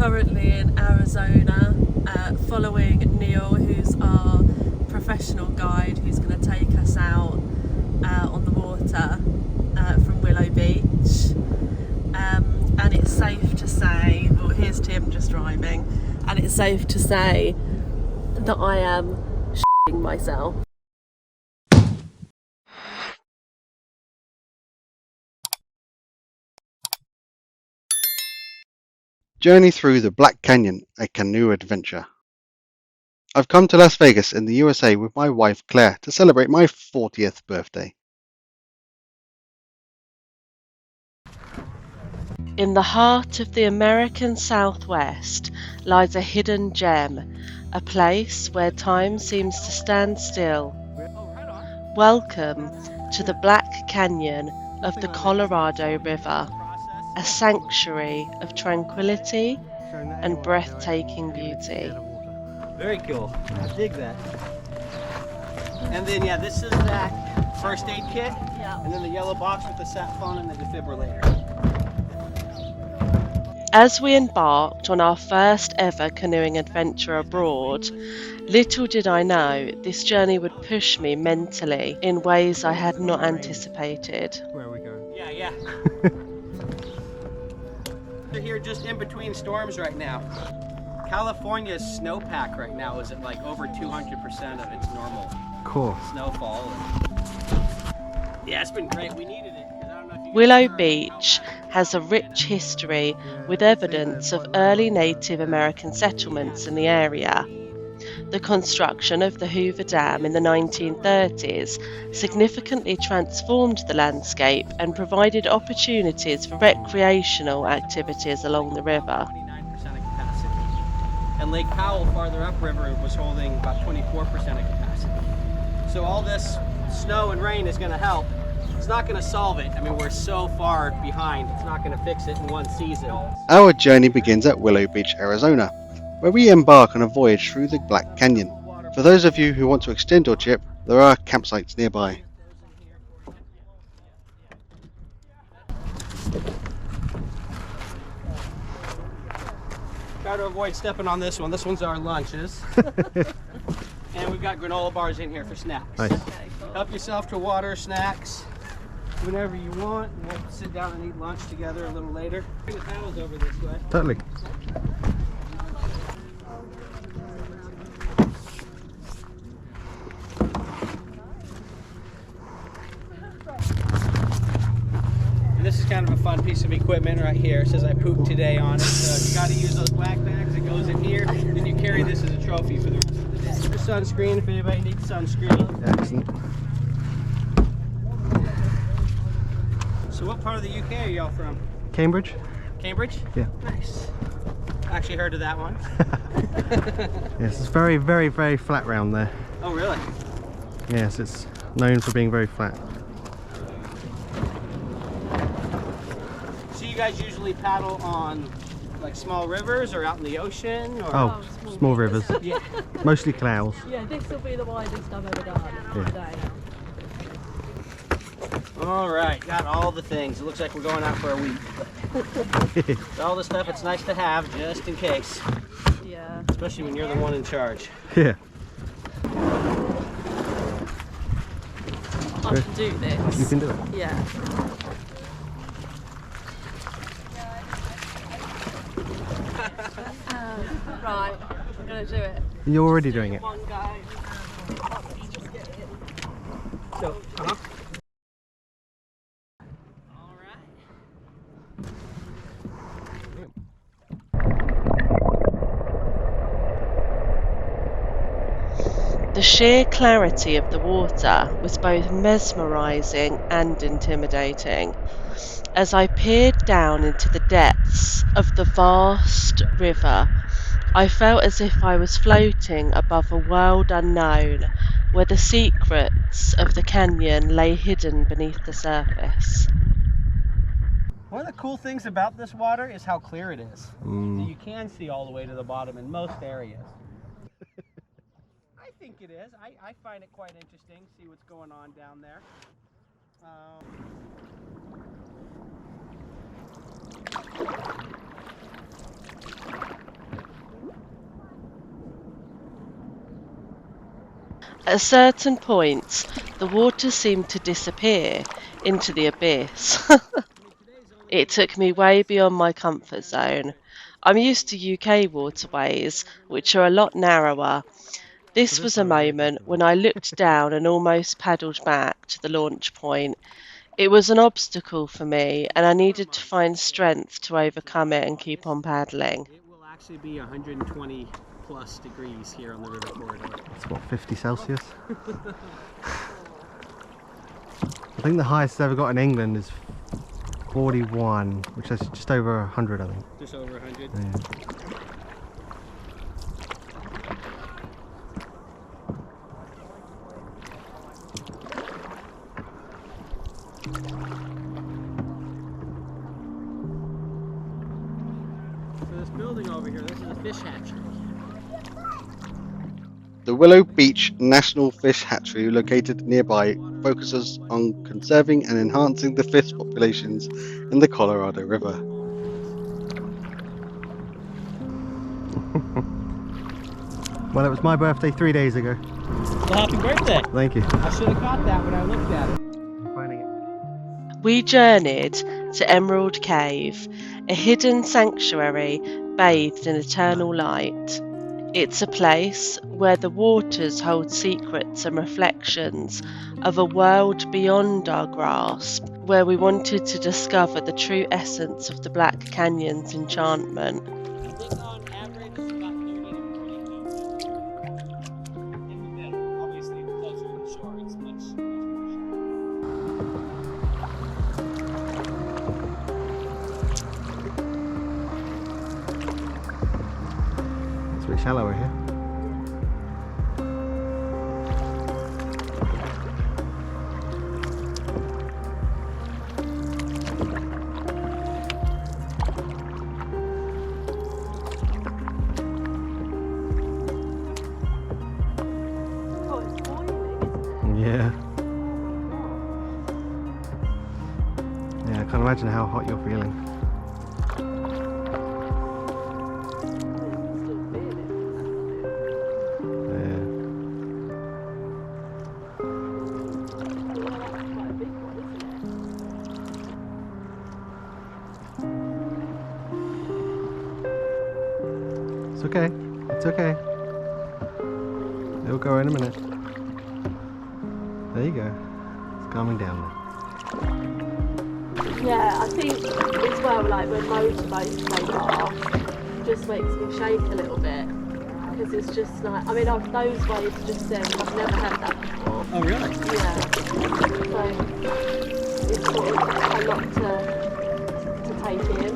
currently in Arizona following Neil, who's our professional guide, who's going to take us out on the water from Willow Beach. And it's safe to say, well, here's Tim just driving, and it's safe to say that I am shitting myself. Journey through the Black Canyon, a canoe adventure. I've come to Las Vegas in the USA with my wife Claire to celebrate my 40th birthday. In the heart of the American Southwest lies a hidden gem, a place where time seems to stand still. Welcome to the Black Canyon of the Colorado River, a sanctuary of tranquility and breathtaking beauty. Very cool. I dig that. And then, yeah, this is that first aid kit. Yeah. And then the yellow box with the sat phone and the defibrillator. As we embarked on our first ever canoeing adventure abroad, little did I know this journey would push me mentally in ways I had not anticipated. Where are we going? Yeah. We're here just in between storms right now. California's snowpack right now is at like over 200% of its normal snowfall. Yeah, it's been great. We needed it. Willow Beach has a rich history with evidence of early Native American settlements in the area. The construction of the Hoover Dam in the 1930s significantly transformed the landscape and provided opportunities for recreational activities along the river. 29% of capacity. And Lake Powell farther upriver was holding about 24% of capacity. So all this snow and rain is going to help. It's not going to solve it. I mean, we're so far behind. It's not going to fix it in one season. Our journey begins at Willow Beach, Arizona, where we embark on a voyage through the Black Canyon. For those of you who want to extend your trip, there are campsites nearby. Try to avoid stepping on this one. This one's our lunches. And we've got granola bars in here for snacks. Nice. Help yourself to water, snacks, whenever you want. We'll sit down and eat lunch together a little later. Bring the paddles over this way. Totally. And this is kind of a fun piece of equipment right here. It says I pooped today on it. So you got to use those black bags. It goes in here. Then you carry this as a trophy for the rest of the day. Sunscreen if anybody needs sunscreen. Excellent. So what part of the UK are y'all from? Cambridge? Cambridge? Yeah. Nice. Actually heard of that one. Yes, it's very, very, very flat round there. Oh really? Yes, it's known for being very flat. So you guys usually paddle on like small rivers or out in the ocean? Or? Oh, small rivers. Yeah. Mostly canals. Yeah, this will be the widest I've ever done today. All right, got all the things. It looks like we're going out for a week. All the stuff it's nice to have just in case. Yeah. Especially when you're the one in charge. Yeah. I can do this. You can do it. Yeah. Right, I'm going to do it. You're already doing it. One go. So, The sheer clarity of the water was both mesmerising and intimidating. As I peered down into the depths of the vast river, I felt as if I was floating above a world unknown, where the secrets of the canyon lay hidden beneath the surface. one of the cool things about this water is how clear it is. So you can see all the way to the bottom in most areas. I think it is. I find it quite interesting, see what's going on down there. At certain points, the water seemed to disappear into the abyss. It took me way beyond my comfort zone. I'm used to UK waterways, which are a lot narrower. This was a moment when I looked down and almost paddled back to the launch point. It was an obstacle for me, and I needed to find strength to overcome it and keep on paddling. It will actually be 120 plus degrees here on the river corridor. It's what, 50 Celsius? I think the highest it's ever got in England is 41, which is just over 100, I think. Just over 100? Yeah. So this building over here, this is a fish hatchery. The Willow Beach National Fish Hatchery, located nearby, focuses on conserving and enhancing the fish populations in the Colorado River. Well, it was my birthday 3 days ago. Well, happy birthday! Thank you. I should have caught that when I looked at it. I'm finding it. We journeyed to Emerald Cave, a hidden sanctuary bathed in eternal light. It's a place where the waters hold secrets and reflections of a world beyond our grasp, where we wanted to discover the true essence of the Black Canyon's enchantment. I think on average it's about 30 to 40 feet in the middle. Obviously, closer to the shore, it's much It's a bit shallower here. Oh, it's boiling. Yeah. Yeah, I can't imagine how hot you're feeling. Yeah. It's okay. It's okay. It'll go in a minute. There you go. It's calming down now. Yeah, I think as well, like when motorboats take off, just makes me shake a little bit because it's just like, I mean, those waves just I've never had that before. Oh, really? Yeah, so it's sort of a lot to take in.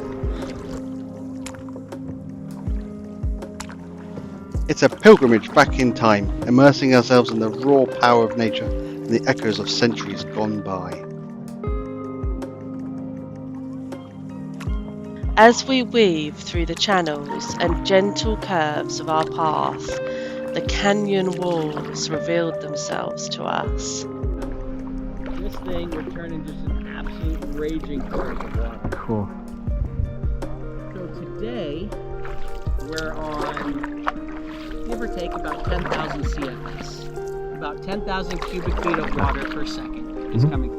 It's a pilgrimage back in time, immersing ourselves in the raw power of nature and the echoes of centuries gone by. As we weave through the channels and gentle curves of our path, the canyon walls revealed themselves to us. This thing would turn into just an absolute raging torrent of water. Cool. So today, we're on, give or take, about 10,000 CFS. About 10,000 cubic feet of water per second is coming through.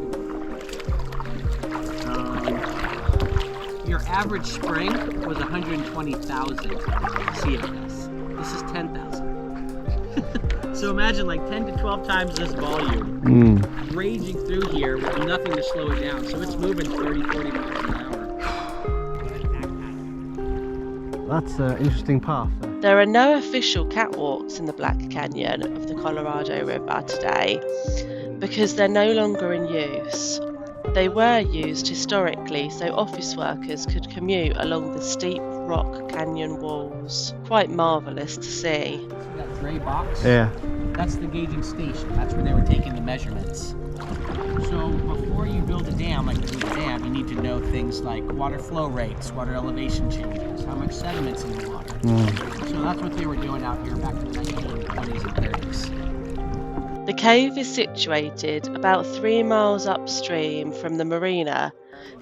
Your average spring was 120,000 CFS. This is 10,000. So imagine like 10 to 12 times this volume raging through here with nothing to slow it down. So it's moving 30, 40 miles an hour. That's an interesting path. There are no official catwalks in the Black Canyon of the Colorado River today because they're no longer in use. They were used historically so office workers could commute along the steep rock canyon walls. Quite marvellous to see. See that gray box? Yeah. That's the gauging station. That's where they were taking the measurements. So before you build a dam, like the Hoover Dam, you need to know things like water flow rates, water elevation changes, how much sediment's in the water. So that's what they were doing out here back in the 1920s and 30s. The cave is situated about 3 miles upstream from the marina,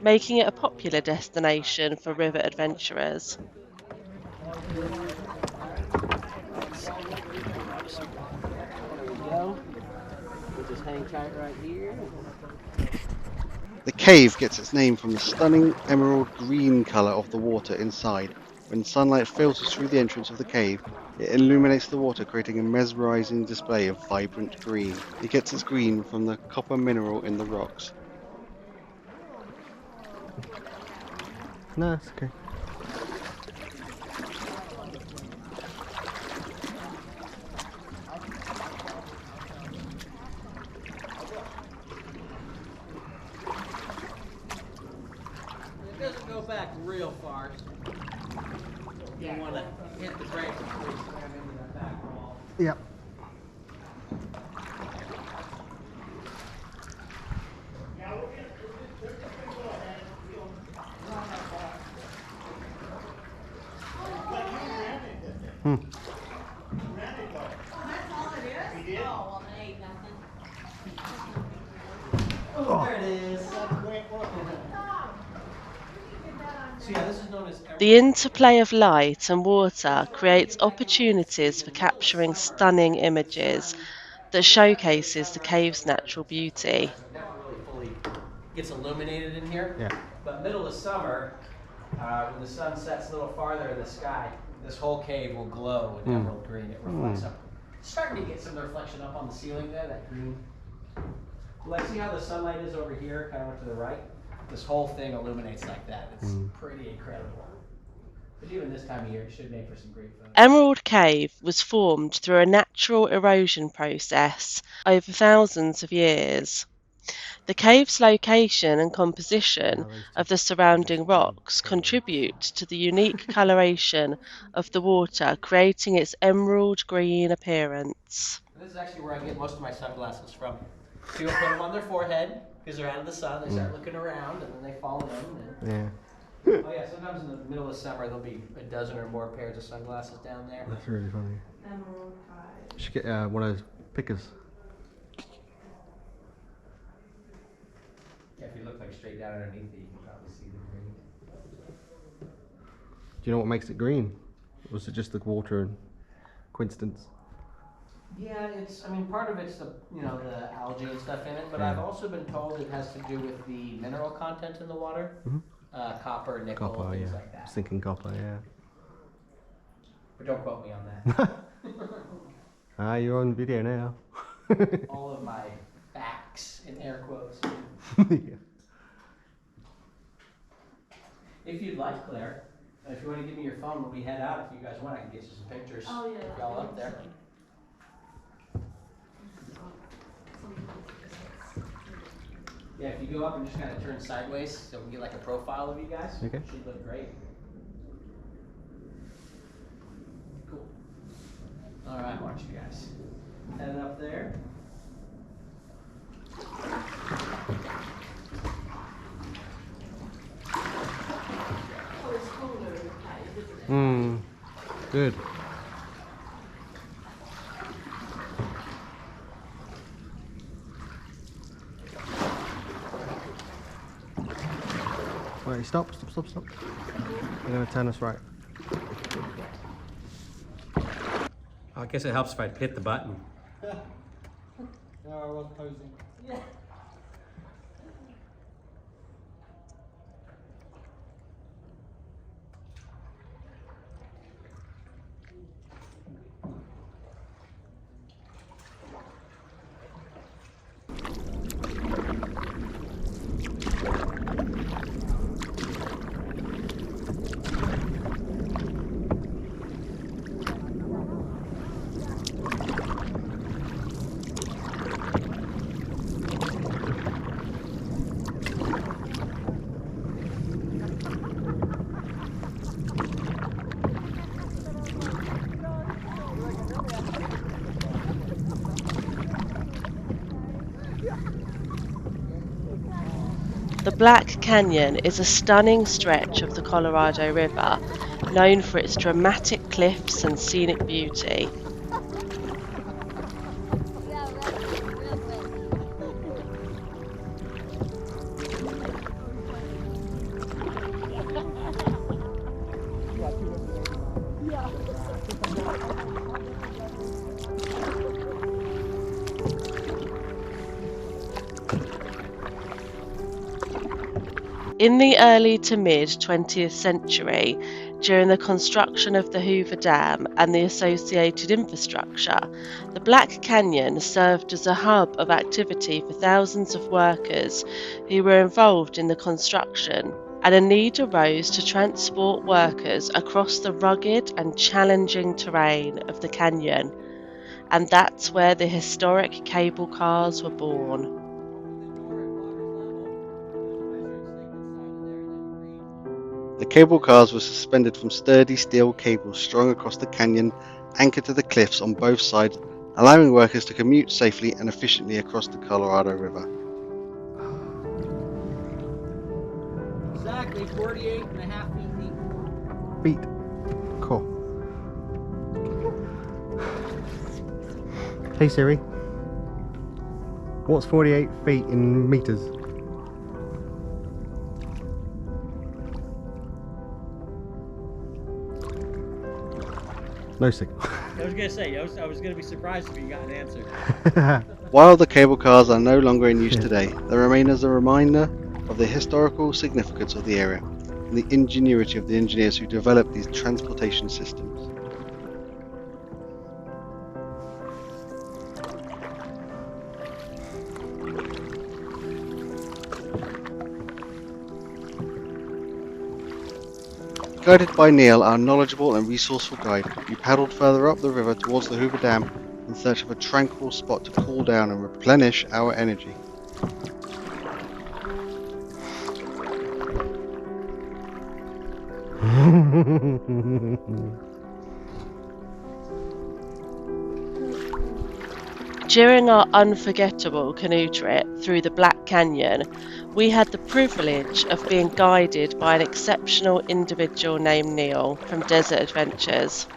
making it a popular destination for river adventurers. Just hang tight right here. The cave gets its name from the stunning emerald green colour of the water inside. When sunlight filters through the entrance of the cave, it illuminates the water, creating a mesmerizing display of vibrant green. It gets its green from the copper mineral in the rocks. No, it's okay. It doesn't go back real far. You want to hit the brakes before you slam into that back wall. Yep. There it is. So yeah, this is known as The interplay of light and water creates opportunities for capturing stunning images that showcases the cave's natural beauty. never really fully gets illuminated in here. Yeah. But middle of summer, when the sun sets a little farther in the sky, this whole cave will glow with emerald green. It reflects up. Starting to get some of the reflection up on the ceiling there, that green. Like, see how the sunlight is over here, kind of to the right? This whole thing illuminates like that. It's pretty incredible. But even this time of year, it should make for some great photos. Emerald Cave was formed through a natural erosion process over thousands of years. The cave's location and composition of the surrounding rocks contribute to the unique coloration of the water, creating its emerald green appearance. This is actually where I get most of my sunglasses from. People put them on their forehead because they're out of the sun. They start looking around and then they fall in. And oh yeah, sometimes in the middle of summer there'll be a dozen or more pairs of sunglasses down there. That's really funny. Emerald Cove. You should get one of those pickers. Yeah, if you look like straight down underneath it, you can probably see the green. Do you know what makes it green? Or was it just the water and coincidence? Yeah, I mean, part of it's the algae and stuff in it, but I've also been told it has to do with the mineral content in the water. Copper, nickel, Copper, things yeah. like that. Sinking copper, yeah. But don't quote me on that. You're on video now. All of my facts in air quotes. Yeah. If you'd like, Claire, if you want to give me your phone when we head out, if you guys want, I can get you some pictures. Oh, yeah. If y'all up there. Yeah, if you go up and just kind of turn sideways, so we can get like a profile of you guys. Okay. It should look great. Cool. All right, watch you guys. Head up there. Oh, it's cooler in the cave, isn't it? Good. Right, stop. We're going to turn us right. I guess it helps if I hit the button. No, I was posing. Yeah. The Black Canyon is a stunning stretch of the Colorado River, known for its dramatic cliffs and scenic beauty. In the early to mid 20th century, during the construction of the Hoover Dam and the associated infrastructure, the Black Canyon served as a hub of activity for thousands of workers who were involved in the construction, and a need arose to transport workers across the rugged and challenging terrain of the canyon, and that's where the historic cable cars were born. The cable cars were suspended from sturdy steel cables strung across the canyon, anchored to the cliffs on both sides, allowing workers to commute safely and efficiently across the Colorado River. Exactly 48.5 feet deep. Feet. Cool. Hey Siri. What's 48 feet in meters? No signal. I was gonna say, I was gonna be surprised if you got an answer. While the cable cars are no longer in use today, they remain as a reminder of the historical significance of the area and the ingenuity of the engineers who developed these transportation systems. Guided by Neil, our knowledgeable and resourceful guide, we paddled further up the river towards the Hoover Dam in search of a tranquil spot to cool down and replenish our energy. During our unforgettable canoe trip through the Black Canyon, we had the privilege of being guided by an exceptional individual named Neil from Desert Adventures.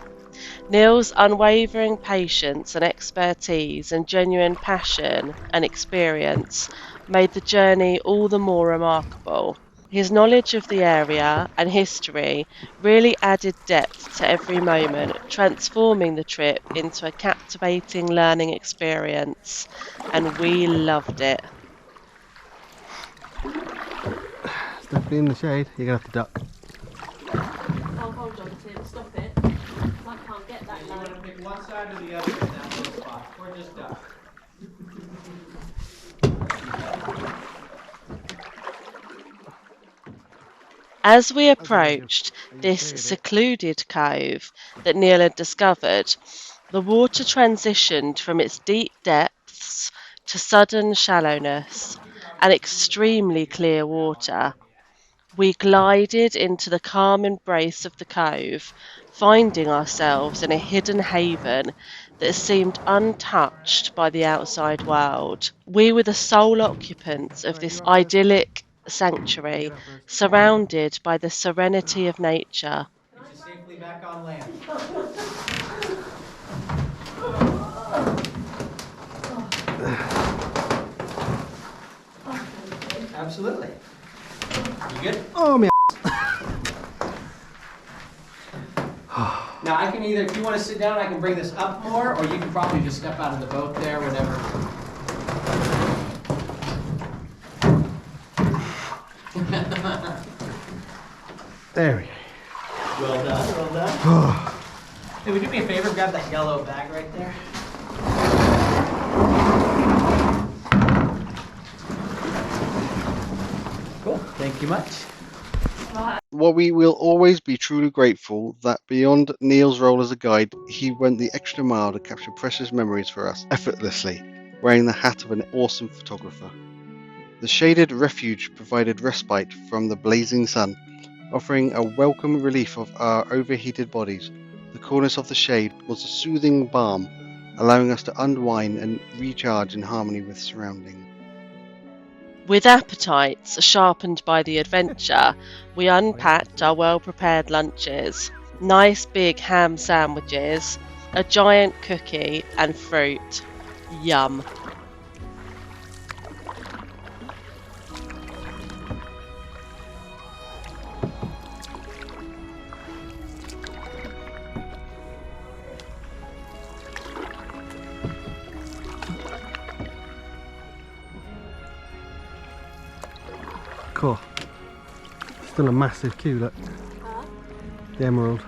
Neil's unwavering patience and expertise and genuine passion and experience made the journey all the more remarkable. His knowledge of the area and history really added depth to every moment, transforming the trip into a captivating learning experience, and we loved it. It's definitely in the shade. You're gonna have to duck. Oh, hold on, Tim, stop it. I can't get that You low. want to pick one side or the other in that little spot, or just duck. As we approached this secluded cove that Neil had discovered, the water transitioned from its deep depths to sudden shallowness and extremely clear water. We glided into the calm embrace of the cove, finding ourselves in a hidden haven that seemed untouched by the outside world. We were the sole occupants of this idyllic sanctuary, surrounded by the serenity of nature. Get you safely back on land. Absolutely. You good? Oh man. Now I can either, if you want to sit down, I can bring this up more, or you can probably just step out of the boat there, whatever. There we go. Well done, well done. Hey, would you do me a favor, grab that yellow bag right there? Cool, thank you much. While we will always be truly grateful that beyond Neil's role as a guide, he went the extra mile to capture precious memories for us effortlessly, wearing the hat of an awesome photographer. The shaded refuge provided respite from the blazing sun, offering a welcome relief of our overheated bodies. The coolness of the shade was a soothing balm, allowing us to unwind and recharge in harmony with surroundings. With appetites sharpened by the adventure, we unpacked our well-prepared lunches. Nice big ham sandwiches, a giant cookie and fruit. Yum. Cool. Still a massive queue, look. Huh? The emerald.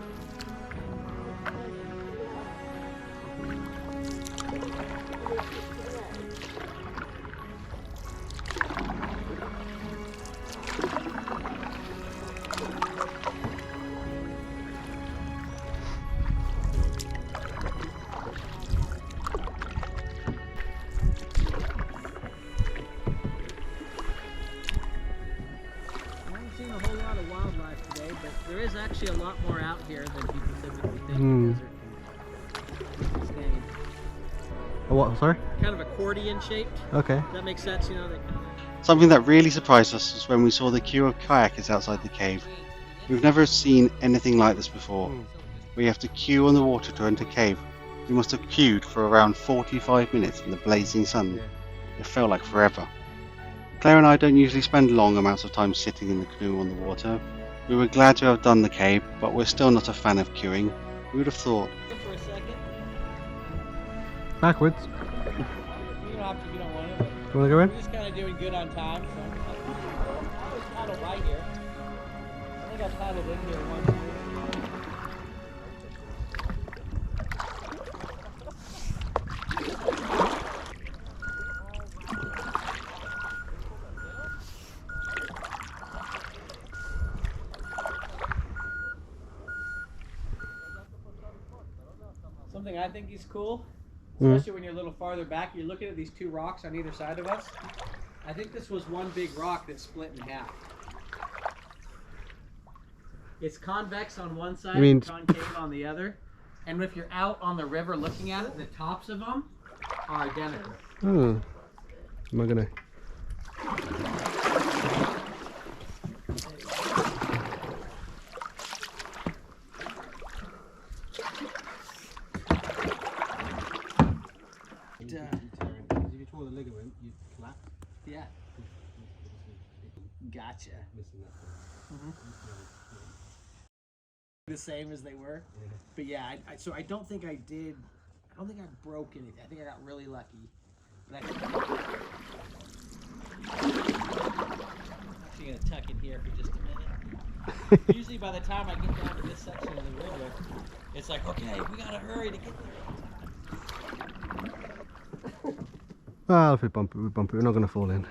Seen a whole lot of wildlife today, but there is actually a lot more out here than people typically think Hmm. the desert can sustain. Oh, what? Sorry? Kind of accordion shaped. Okay. Does that make sense? You know, they kind Something that really surprised us was when we saw the queue of kayakers outside the cave. We've never seen anything like this before. We have to queue on the water to enter cave. We must have queued for around 45 minutes in the blazing sun. It felt like forever. Claire and I don't usually spend long amounts of time sitting in the canoe on the water. We were glad to have done the cave, but we're still not a fan of queuing. Who would have thought? for a second. Backwards. You don't have to if you don't want it. But You want to go in? we're just kind of doing good on time. So I was paddled right here. I think I paddled in here once. Something I think is cool, especially when you're a little farther back, you're looking at these two rocks on either side of us. I think this was one big rock that split in half. It's convex on one side You mean- and concave on the other. And if you're out on the river looking at it, the tops of them are identical. Oh. Am I gonna? If you tore the ligament, you'd collapse. Yeah. Gotcha. The same as they were. But yeah, so I don't think I did. I don't think I broke anything. I think I got really lucky. But I'm actually gonna tuck in here for just a minute. Usually by the time I get down to this section of the river, it's like, okay, we gotta hurry to get there. Well, if we bump it, we bump it. We're not going to fall in.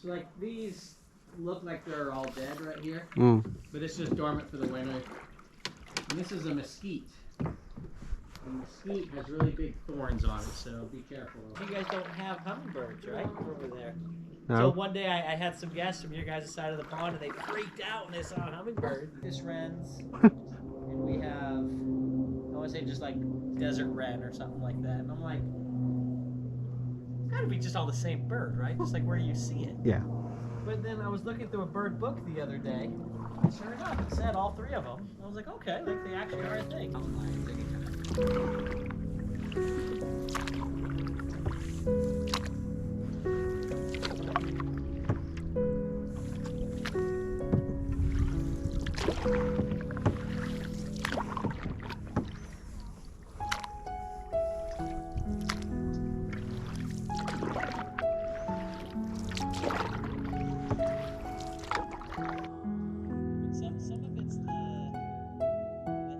So like these look like they're all dead right here, Mm. but it's just dormant for the winter. And this is a mesquite. And mesquite has really big thorns on it, so be careful. You guys don't have hummingbirds, right? Over there. So No. one day I had some guests from your guys' side of the pond and they freaked out when they saw a hummingbird. This wrens, and we have, I want to say just like desert wren or something like that. And I'm like, it's gotta be just all the same bird, right? Just like where you see it. Yeah. But then I was looking through a bird book the other day, and sure enough, it said all three of them. I was like, okay, like they actually are a thing. Some of it's the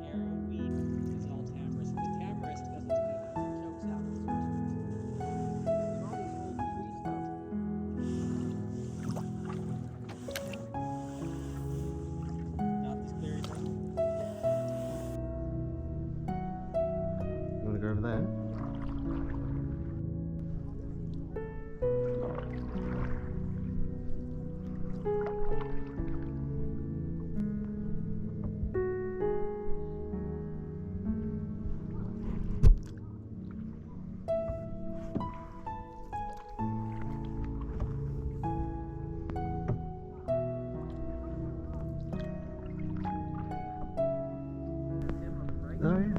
arrowweed is all tamarisk. The tamarisk doesn't have chokes out. There's all these old tree stumps. Not this clear enough. You want to go over there? Oh, yeah.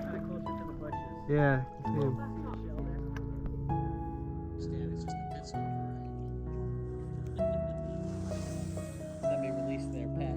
Kind of closer to the bushes. Yeah, I can see him. Stan, it's just a pit stop, right? Let me release their pet.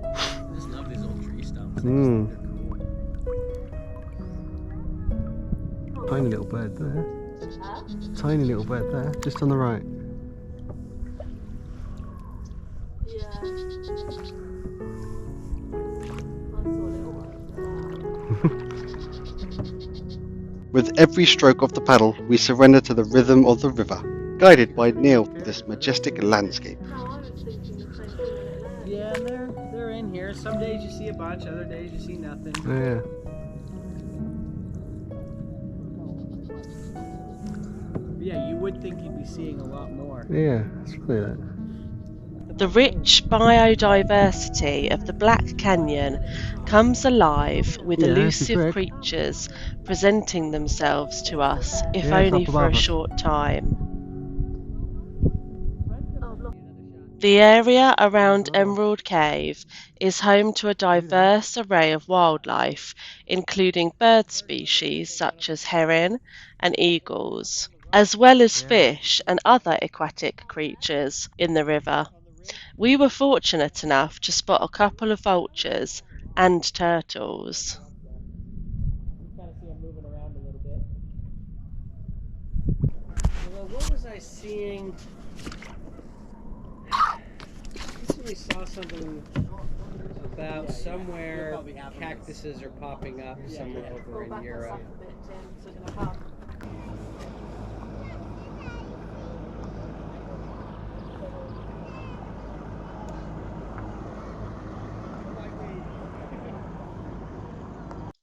I just love these old tree stumps. Mm. They're cool. Tiny little bird there. Huh? Tiny little bird there, just on the right. Yeah. I saw little ones. With every stroke of the paddle, we surrender to the rhythm of the river, guided by Neil through this majestic landscape. No, I was thinking the same thing. Yeah, they're in here. Some days you see a bunch, other days you see nothing. Yeah. Yeah, you would think you'd be seeing a lot more. Yeah, it's really that. The rich biodiversity of the Black Canyon comes alive with Yeah, elusive correct. creatures presenting themselves to us, if Yeah, it's only up for a above us. short time. Oh, look. The area around Emerald Cave is home to a diverse array of wildlife, including bird species such as heron and eagles, as well as fish and other aquatic creatures in the river. We were fortunate enough to spot a couple of vultures and turtles. You kind of see them moving around a little bit. Well, what was I seeing? I recently saw something about somewhere cactuses are popping up somewhere over in Europe.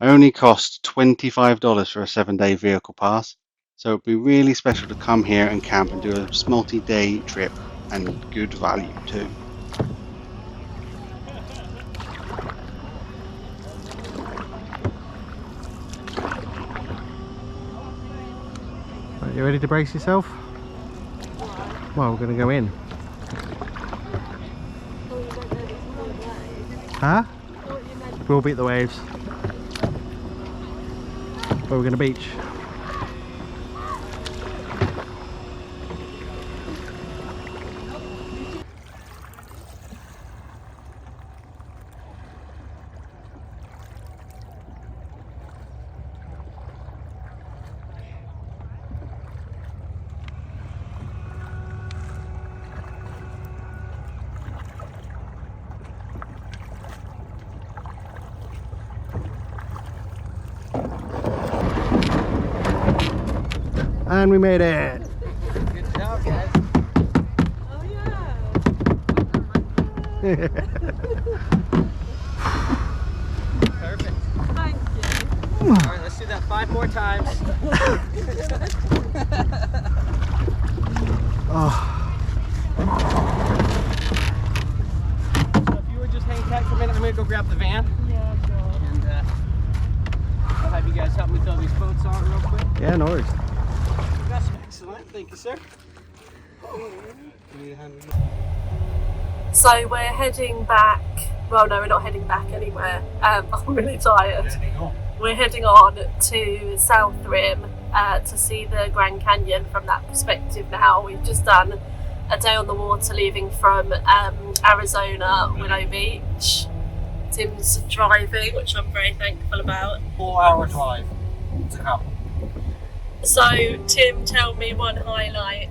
I only cost $25 for a 7-day vehicle pass, so it'd be really special to come here and camp and do a multi-day trip, and good value too. Right, you ready to brace yourself? Well, we're going to go in. Huh? We'll beat the waves. Where we're going to beach. And we made it! Good job, guys. Oh yeah. Perfect. Thank you. All right, let's do that 5 more times. Oh, So if you would just hang tight for a minute, I'm gonna go grab the van, Yeah, sure. and I'll have you guys help me throw these boats on real quick. yeah, no worries. Excellent, thank you, sir. So we're heading back. Well, no, we're not heading back anywhere. I'm really tired. We're heading on to South Rim to see the Grand Canyon from that perspective now. We've just done a day on the water leaving from Arizona, Willow Beach. Tim's driving, which I'm very thankful about. 4-hour drive to come. So, Tim, tell me one highlight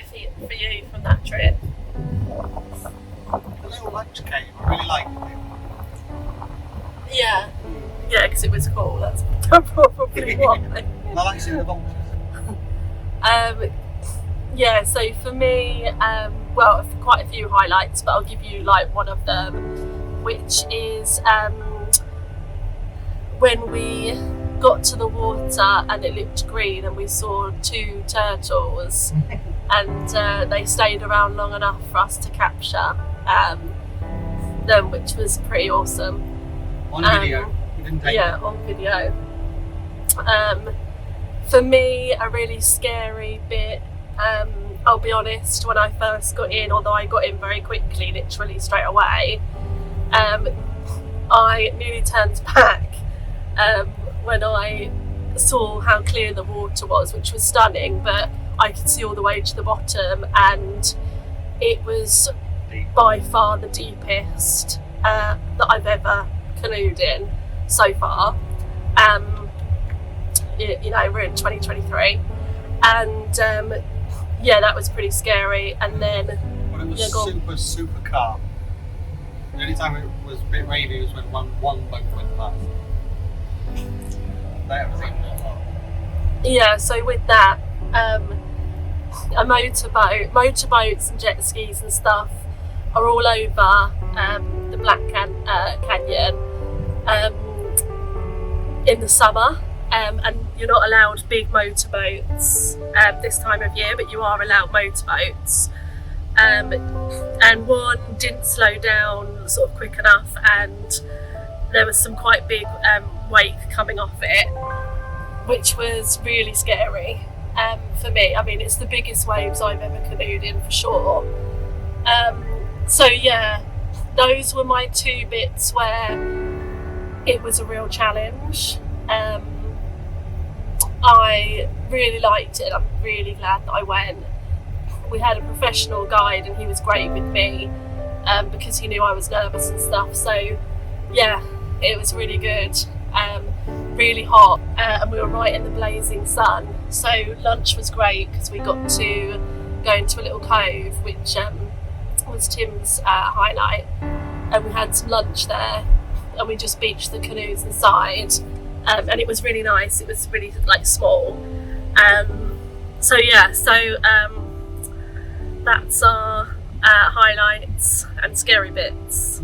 for you from that trip. The little lunch cave, I really liked it. Yeah, because it was cool. That's probably why. I like seeing the vultures. Yeah, so for me, well, quite a few highlights, but I'll give you like one of them, which is when we got to the water and it looked green, and we saw 2 turtles, and they stayed around long enough for us to capture them, which was pretty awesome. On video. You didn't take Yeah, them. on video. For me, a really scary bit, I'll be honest, when I first got in, although I got in very quickly, literally straight away, I nearly turned back when I saw how clear the water was, which was stunning, but I could see all the way to the bottom, and it was by far the deepest that I've ever canoed in so far. You know, we're in 2023, and yeah, that was pretty scary. And then But it was Yeah, go on. super calm. The only time it was a bit wavy was when one boat went past. That was it. yeah, so with that, a motorboats and jet skis and stuff are all over the Black Canyon in the summer, and you're not allowed big motorboats this time of year, but you are allowed motorboats. And one didn't slow down sort of quick enough, and there was some quite big wake coming off it, which was really scary for me. I mean, it's the biggest waves I've ever canoed in for sure. So yeah, those were my 2 bits where it was a real challenge. I really liked it. I'm really glad that I went. We had a professional guide, and he was great with me because he knew I was nervous and stuff. So yeah, it was really good. Really hot, and we were right in the blazing sun. So lunch was great because we got to go into a little cove, which was Tim's highlight, and we had some lunch there, and we just beached the canoes inside, and it was really nice. It was really like small. So yeah, that's our highlights and scary bits.